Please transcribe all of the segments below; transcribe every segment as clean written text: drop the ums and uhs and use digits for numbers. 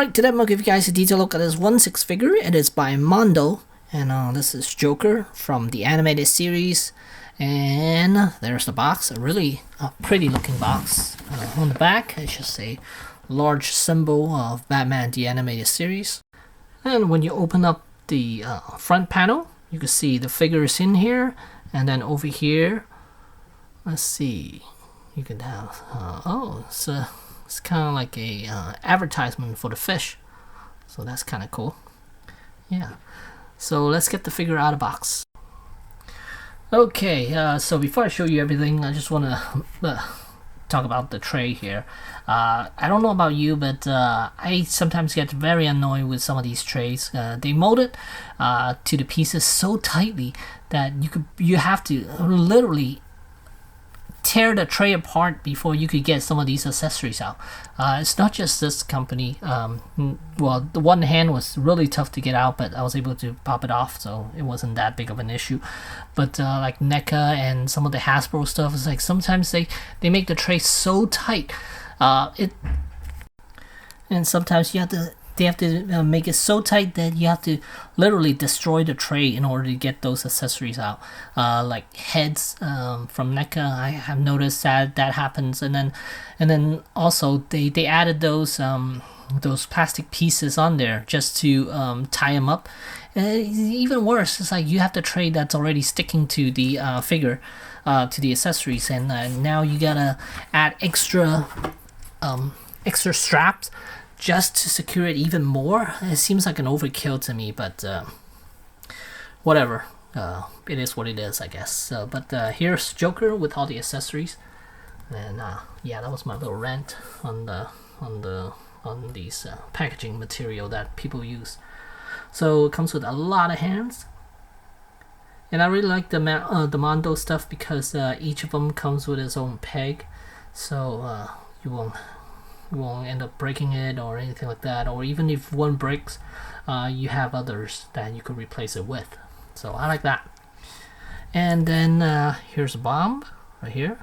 Right, today I'm going to give you guys a detailed look at this 1/6 figure. It is by Mondo, and this is Joker from the animated series. And there's the box, a really pretty looking box. On the back, it's just a large symbol of Batman the animated series. And when you open up the front panel, you can see the figures in here, and then over here, let's see, you can have, it's kind of like a advertisement for the fish, so that's kind of cool. Yeah, so let's get the figure out of the box. Okay, so before I show you everything, I just want to talk about the tray here. I don't know about you, but I sometimes get very annoyed with some of these trays. They mold it to the pieces so tightly that you have to literally tear the tray apart before you could get some of these accessories out. It's not just this company. Well, the one hand was really tough to get out, but I was able to pop it off, so it wasn't that big of an issue. But like NECA and some of the Hasbro stuff, it's like sometimes they make the tray so tight, and sometimes they have to make it so tight that you have to literally destroy the tray in order to get those accessories out. Like heads from NECA, I have noticed that happens, and then also they added those plastic pieces on there just to tie them up. Even worse, it's like you have the tray that's already sticking to the figure, to the accessories, and now you gotta add extra straps just to secure it even more. It seems like an overkill to me, but whatever. It is what it is, I guess. But here's Joker with all the accessories, and yeah, that was my little rant on these packaging material that people use. So it comes with a lot of hands, and I really like the Mondo stuff because each of them comes with its own peg, so you won't end up breaking it or anything like that. Or even if one breaks, you have others that you could replace it with. So I like that. And then here's a bomb right here.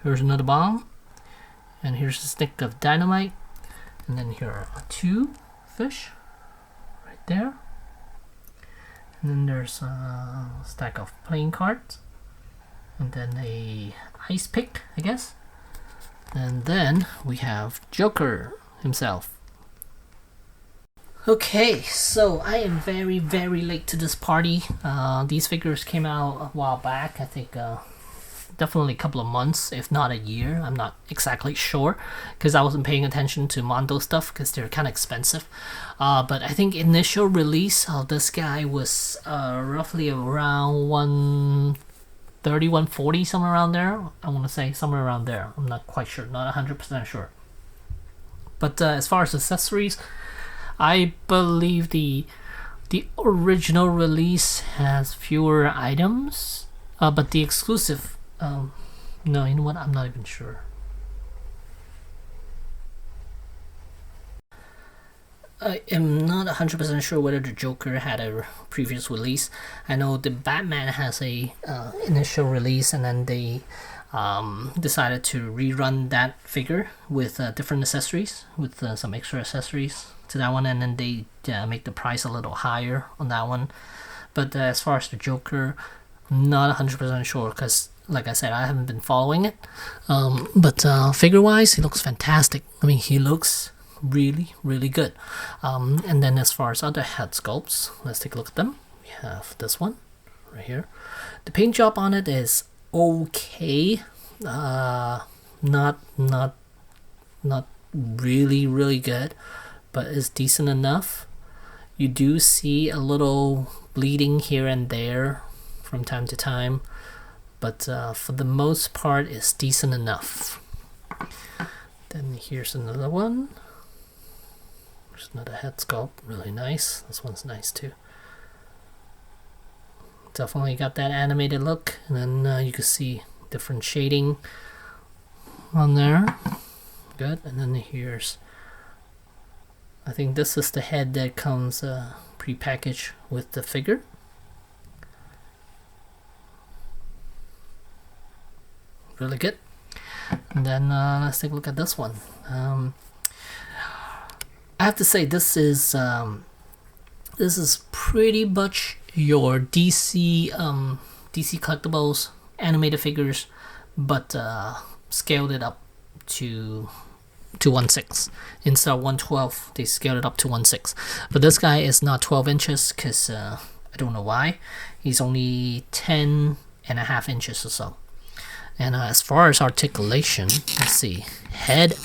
Here's another bomb, and here's a stick of dynamite. And then here are 2 fish right there. And then there's a stack of playing cards, and then a ice pick, I guess. And then we have Joker himself. Okay, so I am very, very late to this party. These figures came out a while back. I think definitely a couple of months, if not a year. I'm not exactly sure because I wasn't paying attention to Mondo stuff because they're kind of expensive. But I think initial release of this guy was roughly around 130, 140, somewhere around there. I want to say somewhere around there. I'm not quite sure, not 100% sure. But as far as accessories, I believe the original release has fewer items, but the exclusive, no, you know what? I'm not even sure. I am not 100% sure whether the Joker had a previous release. I know the Batman has a initial release, and then they decided to rerun that figure with different accessories, with some extra accessories to that one, and then they make the price a little higher on that one. But as far as the Joker, not 100% sure because, like I said, I haven't been following it. But figure-wise, he looks fantastic. I mean, he looks really, really good. And then as far as other head sculpts, let's take a look at them. We have this one right here. The paint job on it is okay. Not really, really good, but it's decent enough. You do see a little bleeding here and there from time to time, but for the most part, it's decent enough. Then here's another one. There's another head sculpt, really nice. This one's nice too. Definitely got that animated look, and then you can see different shading on there. Good. And then here's, I think this is the head that comes pre-packaged with the figure. Really good. And then let's take a look at this one. I have to say this is pretty much your DC collectibles animated figures, but scaled it up to 1/6 instead of 1/12. They scaled it up to 1/6. But this guy is not 12 inches because I don't know why. He's only 10.5 inches or so. And as far as articulation, let's see, head.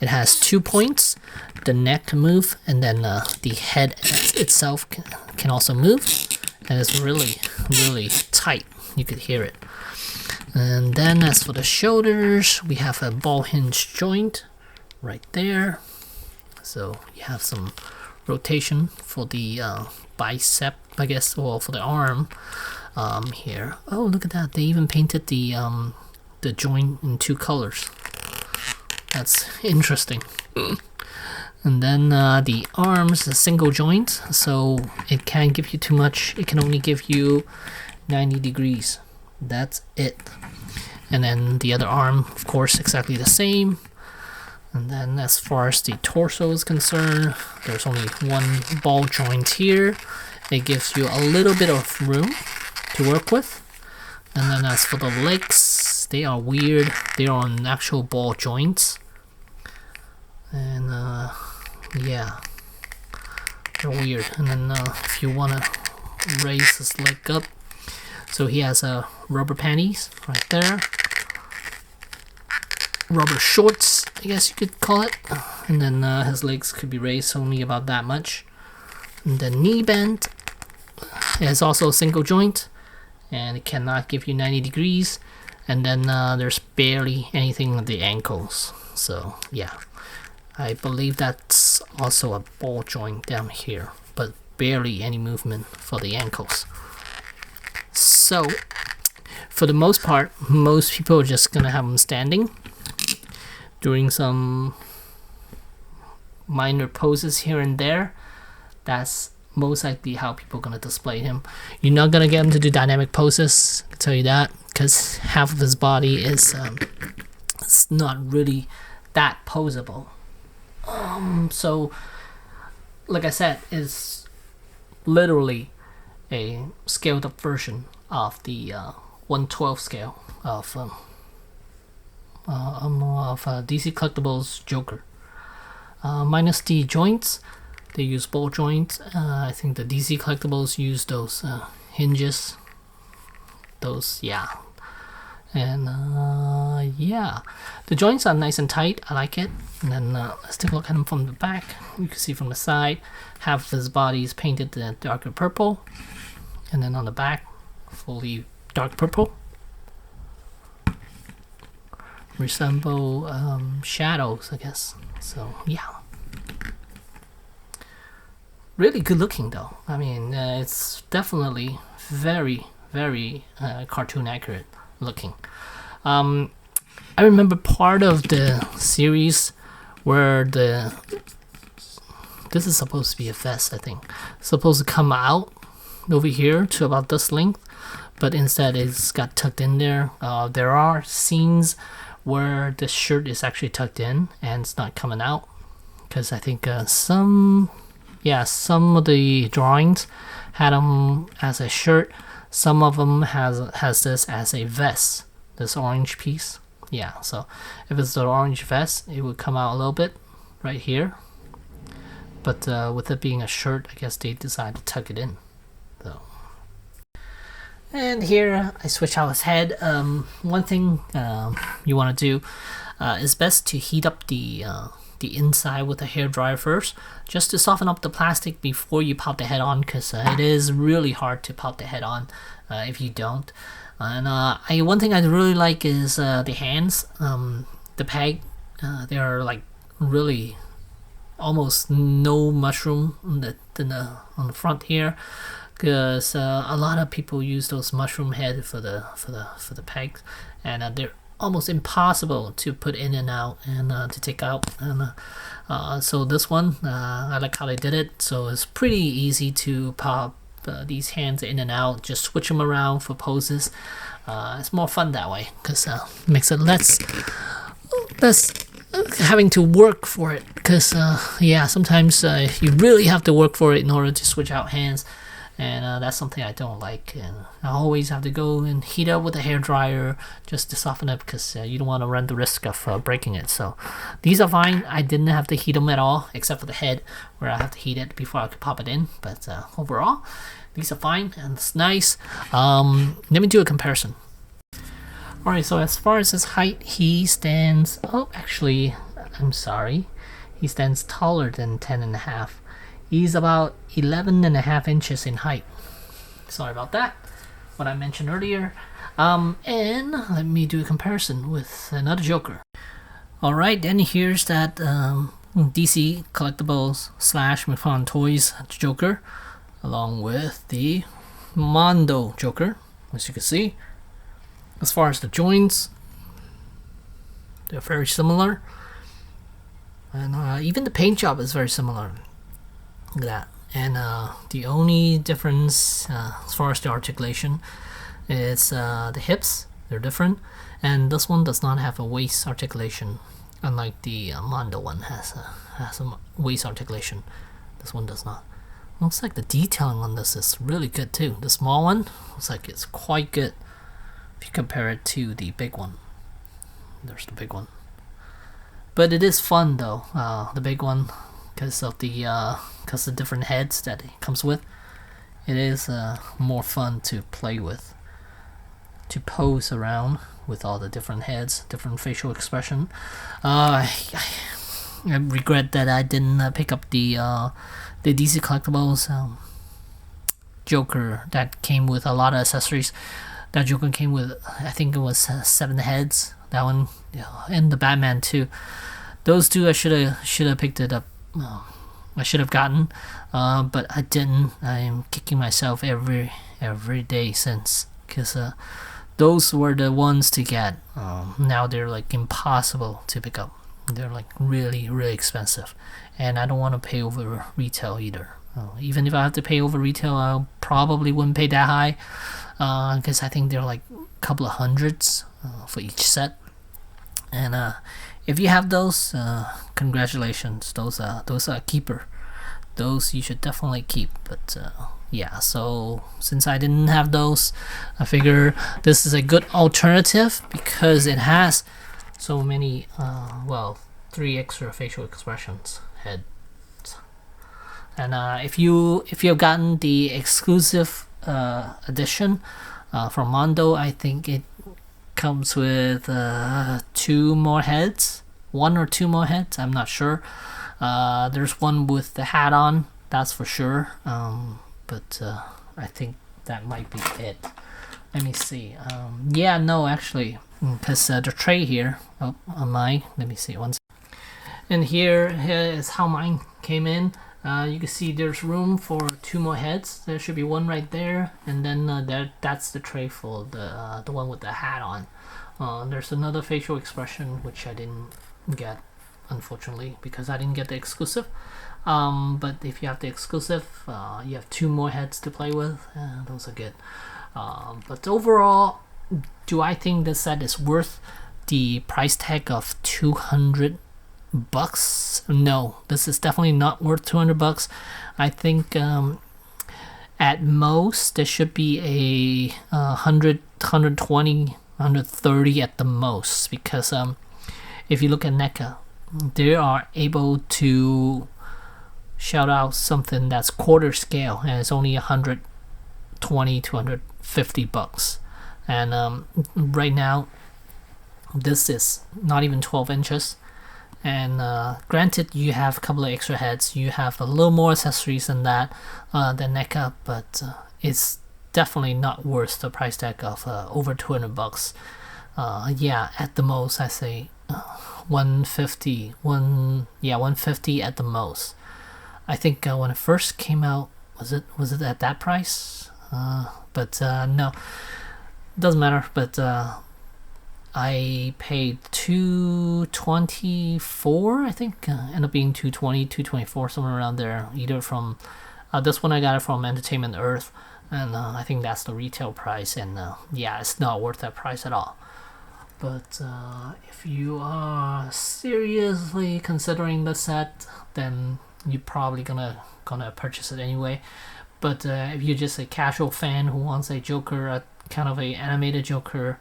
It has 2 points. The neck can move, and then the head itself can also move, and it's really, really tight. You could hear it. And then as for the shoulders, we have a ball hinge joint right there. So you have some rotation for the bicep, I guess, or for the arm here. Oh, look at that! They even painted the joint in 2 colors. That's interesting. And then the arms, a single joint, so it can't give you too much. It can only give you 90 degrees. That's it. And then the other arm, of course, exactly the same. And then as far as the torso is concerned, there's only 1 ball joint here. It gives you a little bit of room to work with. And then as for the legs, they are weird. They are on actual ball joints. And yeah, they're weird. And then if you want to raise his leg up, so he has rubber panties right there. Rubber shorts, I guess you could call it. And then his legs could be raised only about that much. And the knee bend is also a single joint, and it cannot give you 90 degrees. And then there's barely anything on the ankles. So yeah, I believe that's also a ball joint down here, but barely any movement for the ankles. So for the most part, most people are just gonna have him standing, doing some minor poses here and there. That's most likely how people are gonna display him. You're not gonna get him to do dynamic poses, I can tell you that, because half of his body is it's not really that posable. So like I said, it's literally a scaled up version of the 1/12 scale of DC Collectibles Joker, minus the joints. They use ball joints. I think the DC Collectibles use those hinges. Those, yeah. And yeah, the joints are nice and tight. I like it. And then let's take a look at him from the back. You can see from the side, half of his body is painted the darker purple, and then on the back, fully dark purple. Resemble shadows, I guess. So yeah, really good looking though. I mean, it's definitely very, very cartoon accurate looking. I remember part of the series where this is supposed to be a vest, I think. It's supposed to come out over here to about this length, but instead it's got tucked in there. There are scenes where the shirt is actually tucked in and it's not coming out, because I think some of the drawings had them as a shirt. Some of them has this as a vest, this orange piece. Yeah, so if it's the orange vest, it would come out a little bit right here. But with it being a shirt, I guess they decided to tuck it in. So, and here I switch out his head. One thing you want to do is best to heat up the inside with a hairdryer first, just to soften up the plastic before you pop the head on, because it is really hard to pop the head on if you don't. And one thing I really like is the hands, the peg. They are like really almost no mushroom on the front here, because a lot of people use those mushroom head for the pegs, and they're almost impossible to put in and out and to take out. And so this one, I like how they did it. So it's pretty easy to pop these hands in and out, just switch them around for poses. It's more fun that way, because it makes it less having to work for it, because yeah, sometimes you really have to work for it in order to switch out hands, and that's something I don't like. And I always have to go and heat up with a hair dryer just to soften it, because you don't want to run the risk of breaking it. So these are fine. I didn't have to heat them at all, except for the head where I have to heat it before I could pop it in. But overall, these are fine and it's nice. Let me do a comparison. Alright, so as far as his height, he stands, oh, actually, I'm sorry, he stands taller than 10.5. He's about 11.5 inches in height. Sorry about that, what I mentioned earlier. And let me do a comparison with another Joker. Alright, then here's that DC Collectibles / McFarlane Toys Joker, along with the Mondo Joker, as you can see. As far as the joints, they're very similar, and even the paint job is very similar. Look at that. And the only difference as far as the articulation is the hips. They're different, and this one does not have a waist articulation, unlike the Mondo one has a waist articulation. This one does not. Looks like the detailing on this is really good too. The small one looks like it's quite good if you compare it to the big one. There's the big one, but it is fun though, the big one, because of the different heads that it comes with. It is more fun to play with, to pose around with all the different heads, different facial expression. I regret that I didn't pick up the DC Collectibles Joker that came with a lot of accessories. That Joker came with, I think it was 7 heads. That one, and the Batman too. Those two I should have picked it up. I should have gotten, but I didn't. I am kicking myself every day since, because those were the ones to get. Now they're like impossible to pick up. They're like really expensive, and I don't want to pay over retail either. Even if I have to pay over retail, I probably wouldn't pay that high, because I think they're like a couple of hundreds for each set. And if you have those, congratulations. Those are a keeper. Those you should definitely keep. But yeah, so since I didn't have those, I figure this is a good alternative, because it has so many, 3 extra facial expressions head. And if you have gotten the exclusive edition from Mondo, I think it comes with 2 more heads, 1 or 2 more heads, I'm not sure. There's one with the hat on, that's for sure. But I think that might be it. Let me see. Yeah, no, actually, because the tray here, on mine, let me see once. And here is how mine came in. You can see there's room for 2 more heads. There should be 1 right there, and then that's the tray for the one with the hat on. There's another facial expression which I didn't get, unfortunately, because I didn't get the exclusive. But if you have the exclusive, you have 2 more heads to play with. Those are good. But overall, do I think this set is worth the price tag of $200? No, this is definitely not worth $200. I think at most there should be a 100, 120, 130 at the most, because if you look at NECA, they are able to shout out something that's quarter scale, and it's only 120 to 150 bucks. And right now this is not even 12 inches. And granted, you have a couple of extra heads, you have a little more accessories than that, than NECA, but it's definitely not worth the price tag of over $200. Yeah, at the most I say 150, 150 at the most. I think when it first came out, was it at that price? But no, doesn't matter. But I paid $224, I think. Ended up being $220, $224, somewhere around there. Either from this one, I got it from Entertainment Earth, and I think that's the retail price. And yeah, it's not worth that price at all. But if you are seriously considering the set, then you're probably gonna purchase it anyway. But if you're just a casual fan who wants a Joker, a kind of a animated Joker,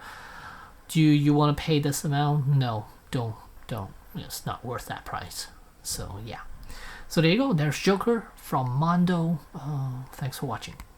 do you want to pay this amount? No, don't. It's not worth that price. So yeah. So there you go. There's Joker from Mondo. Thanks for watching.